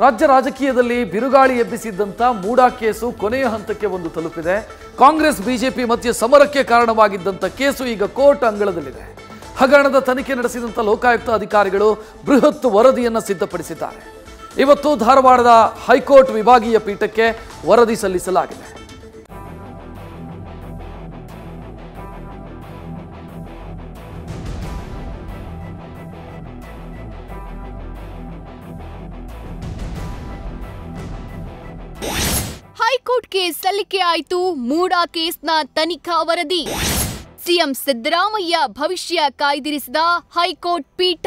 ರಾಜ್ಯ ರಾಜಕೀಯದಲ್ಲಿ ಬಿರುಗಾಳಿ ಎಬ್ಬಿಸಿದ್ದಂತ ಮೂಡಾ ಕೇಸು ಕೊನೆಯ ಹಂತಕ್ಕೆ ಒಂದು ತಲುಪಿದೆ. ಕಾಂಗ್ರೆಸ್ ಬಿಜೆಪಿ ಮಧ್ಯೆ ಸಮರಕ್ಕೆ ಕಾರಣವಾಗಿದ್ದಂತ ಕೇಸು ಈಗ ಕೋರ್ಟ್ ಅಂಗಳದಲ್ಲಿದೆ. ಹಗರಣದ ತನಿಖೆ ನಡೆಸಿದಂತ ಲೋಕಾಯುಕ್ತ ಅಧಿಕಾರಿಗಳು ಬೃಹತ್ ವರದಿಯನ್ನು ಸಿದ್ಧಪಡಿಸಿದ್ದಾರೆ. ಇವತ್ತು ಧಾರವಾಡದ ಹೈಕೋರ್ಟ್ ವಿಭಾಗೀಯ ಪೀಠಕ್ಕೆ ವರದಿ ಸಲ್ಲಿಸಲಾಗಿದೆ. ಹೈಕೋರ್ಟ್ಗೆ ಸಲ್ಲಿಕೆ ಆಯಿತು ಮೂಡಾ ಕೇಸ್ನ ತನಿಖಾ ವರದಿ. ಸಿಎಂ ಸಿದ್ದರಾಮಯ್ಯ ಭವಿಷ್ಯ ಕಾಯ್ದಿರಿಸಿದ ಹೈಕೋರ್ಟ್ ಪೀಠ.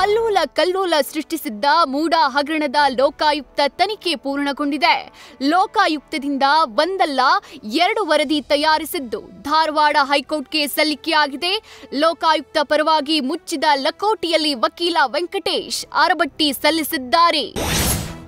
ಅಲ್ಲೋಲ ಕಲ್ಲೋಲ ಸೃಷ್ಟಿಸಿದ್ದ ಮೂಡಾ ಹಗರಣದ ಲೋಕಾಯುಕ್ತ ತನಿಖೆ ಪೂರ್ಣಗೊಂಡಿದೆ. ಲೋಕಾಯುಕ್ತದಿಂದ ಒಂದಲ್ಲ 2 ವರದಿ ತಯಾರಿಸಿದ್ದು ಧಾರವಾಡ ಹೈಕೋರ್ಟ್ಗೆ ಸಲ್ಲಿಕೆಯಾಗಿದೆ. ಲೋಕಾಯುಕ್ತ ಪರವಾಗಿ ಮುಚ್ಚಿದ ಲಕೋಟಿಯಲ್ಲಿ ವಕೀಲ ವೆಂಕಟೇಶ್ ಅರಬಟ್ಟಿ ಸಲ್ಲಿಸಿದ್ದಾರೆ.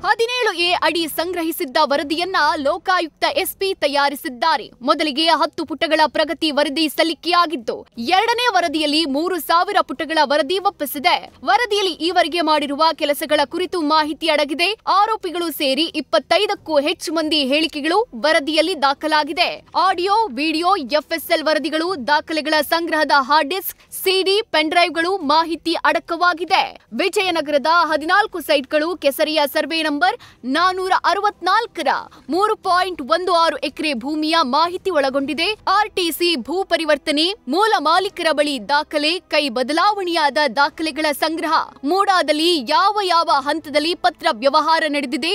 17A ಅಡಿ ಸಂಗ್ರಹಿಸಿದ್ದ ವರದಿಯನ್ನ ಲೋಕಾಯುಕ್ತ ಎಸ್ಪಿ ತಯಾರಿಸಿದ್ದಾರೆ. ಮೊದಲಿಗೆ 10 ಪುಟಗಳ ಪ್ರಗತಿ ವರದಿ ಸಲ್ಲಿಕೆಯಾಗಿದ್ದು, 2ನೇ ವರದಿಯಲ್ಲಿ 3000 ಪುಟಗಳ ವರದಿ ಒಪ್ಪಿಸಿದೆ. ವರದಿಯಲ್ಲಿ ಈವರೆಗೆ ಮಾಡಿರುವ ಕೆಲಸಗಳ ಕುರಿತು ಮಾಹಿತಿ ಅಡಗಿದೆ. ಆರೋಪಿಗಳು ಸೇರಿ 25ಕ್ಕೂ ಹೆಚ್ಚು ಮಂದಿ ಹೇಳಿಕೆಗಳು ವರದಿಯಲ್ಲಿ ದಾಖಲಾಗಿದೆ. ಆಡಿಯೋ, ವಿಡಿಯೋ, FSL ವರದಿಗಳು, ದಾಖಲೆಗಳ ಸಂಗ್ರಹದ ಹಾರ್ಡ್ ಡಿಸ್ಕ್, ಸಿಡಿ, ಪೆನ್ ಡ್ರೈವ್ಗಳು ಮಾಹಿತಿ ಅಡಕವಾಗಿದೆ. ವಿಜಯನಗರದ 14 ಸೈಟ್ಗಳು, ಕೆಸರಿಯ ಸರ್ವೆ ನಂಬರ್ 464ರ 3.16 ಎಕರೆ ಭೂಮಿಯ ಮಾಹಿತಿ ಒಳಗೊಂಡಿದೆ. ಆರ್ಟಿಸಿ, ಭೂ ಪರಿವರ್ತನೆ, ಮೂಲ ಮಾಲೀಕರ ಬಳಿ ದಾಖಲೆ, ಕೈ ಬದಲಾವಣೆಯಾದ ದಾಖಲೆಗಳ ಸಂಗ್ರಹ, ಮೂಡಾದಲ್ಲಿ ಯಾವ ಹಂತದಲ್ಲಿ ಪತ್ರ ವ್ಯವಹಾರ ನಡೆದಿದೆ,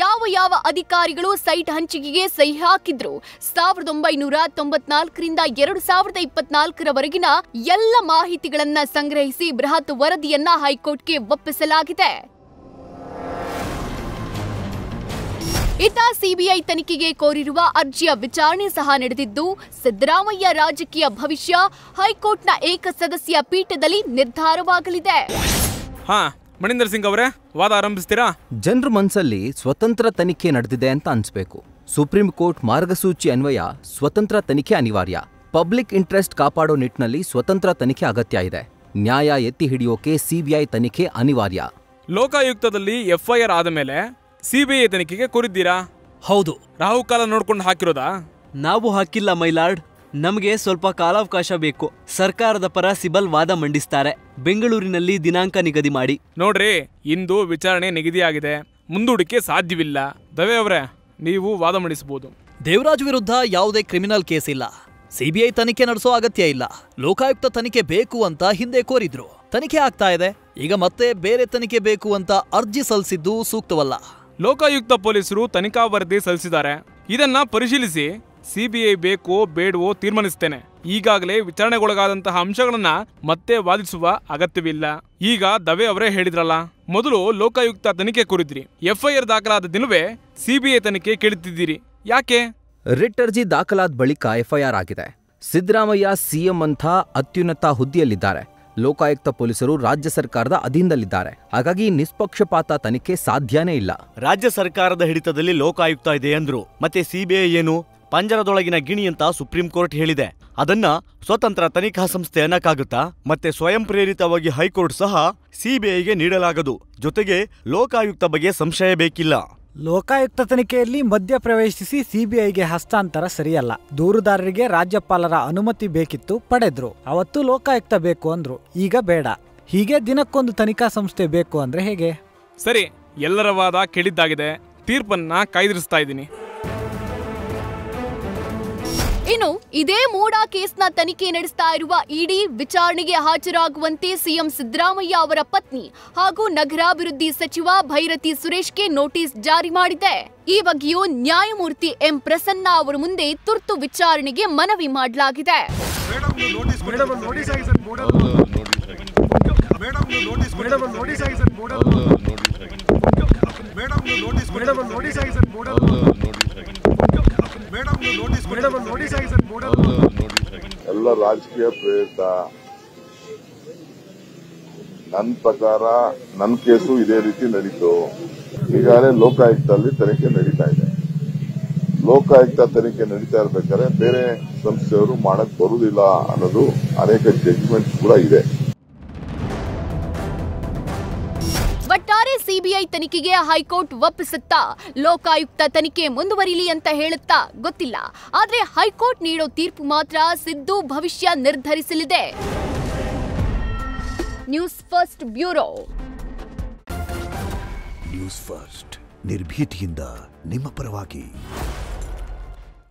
ಯಾವ ಅಧಿಕಾರಿಗಳು ಸೈಟ್ ಹಂಚಿಕೆಗೆ ಸಹಿ ಹಾಕಿದ್ರು, 1994ರಿಂದ 2024ರವರೆಗಿನ ಎಲ್ಲ ಮಾಹಿತಿಗಳನ್ನ ಸಂಗ್ರಹಿಸಿ ಬೃಹತ್ ವರದಿಯನ್ನ ಹೈಕೋರ್ಟ್ಗೆ ಒಪ್ಪಿಸಲಾಗಿದೆ. ಇತ್ತ ಸಿಬಿಐ ತನಿಖೆಗೆ ಕೋರಿರುವ ಅರ್ಜಿಯ ವಿಚಾರಣೆ ಸಹ ನಡೆದಿದ್ದು, ಸಿದ್ದರಾಮಯ್ಯ ರಾಜಕೀಯ ಭವಿಷ್ಯ ಹೈಕೋರ್ಟ್ನ ಏಕಸದಸ್ಯ ಪೀಠದಲ್ಲಿ ನಿರ್ಧಾರವಾಗಲಿದೆ. ಮಣಿಂದರ್ ಸಿಂಗ್ ಅವರೇ, ವಾದ ಆರಂಭಿಸ್ತೀರಾ? ಜನರ ಮನಸ್ಸಲ್ಲಿ ಸ್ವತಂತ್ರ ತನಿಖೆ ನಡೆದಿದೆ ಅಂತ ಅನ್ಸ್ಬೇಕು. ಸುಪ್ರೀಂ ಕೋರ್ಟ್ ಮಾರ್ಗಸೂಚಿ ಅನ್ವಯ ಸ್ವತಂತ್ರ ತನಿಖೆ ಅನಿವಾರ್ಯ. ಪಬ್ಲಿಕ್ ಇಂಟ್ರೆಸ್ಟ್ ಕಾಪಾಡೋ ನಿಟ್ಟಿನಲ್ಲಿ ಸ್ವತಂತ್ರ ತನಿಖೆ ಅಗತ್ಯ ಇದೆ. ನ್ಯಾಯ ಎತ್ತಿ ಹಿಡಿಯೋಕೆ ಸಿಬಿಐ ತನಿಖೆ ಅನಿವಾರ್ಯ. ಲೋಕಾಯುಕ್ತದಲ್ಲಿ FIR ಆದ ಮೇಲೆ ಸಿಬಿಐ ತನಿಖೆಗೆ ಕೋರಿದ್ದೀರಾ? ಹೌದು. ರಾಹುಕಾಲ ನೋಡ್ಕೊಂಡು ಹಾಕಿರೋದಾ? ನಾವು ಹಾಕಿಲ್ಲ ಮೈಲಾರ್ಡ್. ನಮಗೆ ಸ್ವಲ್ಪ ಕಾಲಾವಕಾಶ ಬೇಕು. ಸರ್ಕಾರದ ಪರ ಸಿಬಲ್ ವಾದ ಮಂಡಿಸ್ತಾರೆ. ಬೆಂಗಳೂರಿನಲ್ಲಿ ದಿನಾಂಕ ನಿಗದಿ ಮಾಡಿ. ನೋಡ್ರಿ, ಇಂದು ವಿಚಾರಣೆ ನಿಗದಿಯಾಗಿದೆ, ಮುಂದೂಡಿಕೆ ಸಾಧ್ಯವಿಲ್ಲ. ದವೆ ಅವರೇ, ನೀವು ವಾದ ಮಂಡಿಸಬಹುದು. ದೇವರಾಜ್ ವಿರುದ್ಧ ಯಾವುದೇ ಕ್ರಿಮಿನಲ್ ಕೇಸ್ ಇಲ್ಲ. ಸಿಬಿಐ ತನಿಖೆ ನಡೆಸೋ ಅಗತ್ಯ ಇಲ್ಲ. ಲೋಕಾಯುಕ್ತ ತನಿಖೆ ಬೇಕು ಅಂತ ಹಿಂದೆ ಕೋರಿದ್ರು. ತನಿಖೆ ಆಗ್ತಾ ಇದೆ. ಈಗ ಮತ್ತೆ ಬೇರೆ ತನಿಖೆ ಬೇಕು ಅಂತ ಅರ್ಜಿ ಸಲ್ಲಿಸಿದ್ದು ಸೂಕ್ತವಲ್ಲ. ಲೋಕಾಯುಕ್ತ ಪೊಲೀಸರು ತನಿಖಾ ವರದಿ ಸಲ್ಲಿಸಿದ್ದಾರೆ. ಇದನ್ನ ಪರಿಶೀಲಿಸಿ ಸಿಬಿಐ ಬೇಕೋ ಬೇಡವೋ ತೀರ್ಮಾನಿಸುತ್ತೇನೆ. ಈಗಾಗಲೇ ವಿಚಾರಣೆಗೊಳಗಾದಂತಹ ಅಂಶಗಳನ್ನ ಮತ್ತೆ ವಾದಿಸುವ ಅಗತ್ಯವಿಲ್ಲ. ಈಗ ದವೆ ಅವರೇ ಹೇಳಿದ್ರಲ್ಲ, ಮೊದಲು ಲೋಕಾಯುಕ್ತ ತನಿಖೆ ಕೋರಿದ್ರಿ, FIR ದಾಖಲಾದ ದಿನವೇ ಸಿಬಿಐ ತನಿಖೆ ಕೇಳುತ್ತಿದ್ದೀರಿ, ಯಾಕೆ? ರಿಟ್ ಅರ್ಜಿ ದಾಖಲಾದ ಬಳಿಕ FIR ಆಗಿದೆ. ಸಿದ್ದರಾಮಯ್ಯ ಸಿಎಂ ಅಂತ ಅತ್ಯುನ್ನತ ಹುದ್ದೆಯಲ್ಲಿದ್ದಾರೆ. ಲೋಕಾಯುಕ್ತ ಪೊಲೀಸರು ರಾಜ್ಯ ಸರ್ಕಾರದ ಅಧೀನದಲ್ಲಿದ್ದಾರೆ. ಹಾಗಾಗಿ ನಿಷ್ಪಕ್ಷಪಾತ ತನಿಖೆ ಸಾಧ್ಯನೇ ಇಲ್ಲ. ರಾಜ್ಯ ಸರ್ಕಾರದ ಹಿಡಿತದಲ್ಲಿ ಲೋಕಾಯುಕ್ತ ಇದೆ ಅಂದ್ರು. ಮತ್ತೆ ಸಿಬಿಐ ಏನು? ಪಂಜರದೊಳಗಿನ ಗಿಣಿ ಅಂತ ಸುಪ್ರೀಂ ಕೋರ್ಟ್ ಹೇಳಿದೆ. ಅದನ್ನ ಸ್ವತಂತ್ರ ತನಿಖಾ ಸಂಸ್ಥೆ ಅನ್ನಕ್ಕಾಗುತ್ತಾ? ಮತ್ತೆ ಸ್ವಯಂ ಪ್ರೇರಿತವಾಗಿ ಹೈಕೋರ್ಟ್ ಸಹ ಸಿಬಿಐಗೆ ನೀಡಲಾಗದು. ಜೊತೆಗೆ ಲೋಕಾಯುಕ್ತ ಬಗ್ಗೆ ಸಂಶಯ ಬೇಕಿಲ್ಲ. ಲೋಕಾಯುಕ್ತ ತನಿಖೆಯಲ್ಲಿ ಮಧ್ಯ ಪ್ರವೇಶಿಸಿ ಸಿಬಿಐಗೆ ಹಸ್ತಾಂತರ ಸರಿಯಲ್ಲ. ದೂರುದಾರರಿಗೆ ರಾಜ್ಯಪಾಲರ ಅನುಮತಿ ಬೇಕಿತ್ತು, ಪಡೆದ್ರು. ಅವತ್ತು ಲೋಕಾಯುಕ್ತ ಬೇಕು ಅಂದ್ರು, ಈಗ ಬೇಡ. ಹೀಗೆ ದಿನಕ್ಕೊಂದು ತನಿಖಾ ಸಂಸ್ಥೆ ಬೇಕು ಅಂದ್ರೆ ಹೇಗೆ? ಸರಿ, ಎಲ್ಲರ ವಾದ ಕೇಳಿದ್ದಾಗಿದೆ. ತೀರ್ಪನ್ನ ಕಾಯ್ದಿರಿಸ್ತಾ ಇದ್ದೀನಿ. ಇನ್ನು ಇದೇ ಮೂಡಾ ಕೇಸ್ನ ತನಿಖೆ ನಡೆಸ್ತಾ ಇರುವ ಇಡಿ ವಿಚಾರಣೆಗೆ ಹಾಜರಾಗುವಂತೆ ಸಿಎಂ ಸಿದ್ದರಾಮಯ್ಯ ಅವರ ಪತ್ನಿ ಹಾಗೂ ನಗರಾಭಿವೃದ್ಧಿ ಸಚಿವ ಭೈರತಿ ಸುರೇಶ್ಗೆ ನೋಟಿಸ್ ಜಾರಿ ಮಾಡಿದೆ. ಈ ಬಗ್ಗೆಯೂ ನ್ಯಾಯಮೂರ್ತಿ ಎಂ ಪ್ರಸನ್ನ ಅವರ ಮುಂದೆ ತುರ್ತು ವಿಚಾರಣೆಗೆ ಮನವಿ ಮಾಡಲಾಗಿದೆ. ಎಲ್ಲ ರಾಜಕೀಯ ಪ್ರೇರಿತ. ನನ್ನ ಪ್ರಕಾರ ನನ್ನ ಕೇಸು ಇದೇ ರೀತಿ ನಡೀತು. ಈಗಾಗಲೇ ಲೋಕಾಯುಕ್ತದಲ್ಲಿ ತನಿಖೆ ನಡೀತಾ ಇದೆ. ಲೋಕಾಯುಕ್ತ ತನಿಖೆ ನಡೀತಾ ಇರಬೇಕಾದ್ರೆ ಬೇರೆ ಸಂಸ್ಥೆಯವರು ಮಾಡಕ್ ಬರುವುದಿಲ್ಲ ಅನ್ನೋದು ಅನೇಕ ಜಡ್ಜ್ಮೆಂಟ್ಸ್ ಕೂಡ ಇದೆ. ಸಿಬಿಐ ತನಿಖೆಗೆ ಹೈಕೋರ್ಟ್ ಒಪ್ಪಿಸುತ್ತಾ, ಲೋಕಾಯುಕ್ತ ತನಿಖೆ ಮುಂದುವರಿಲಿ ಅಂತ ಹೇಳುತ್ತಾ ಗೊತ್ತಿಲ್ಲ. ಆದ್ರೆ ಹೈಕೋರ್ಟ್ ನೀಡೋ ತೀರ್ಪು ಮಾತ್ರ ಸಿದ್ದು ಭವಿಷ್ಯ ನಿರ್ಧರಿಸಲಿದೆ. News first bureau. News first ನಿರ್ಭೀತಿಯಿಂದ ನಿಮ್ಮ ಪರವಾಗಿ.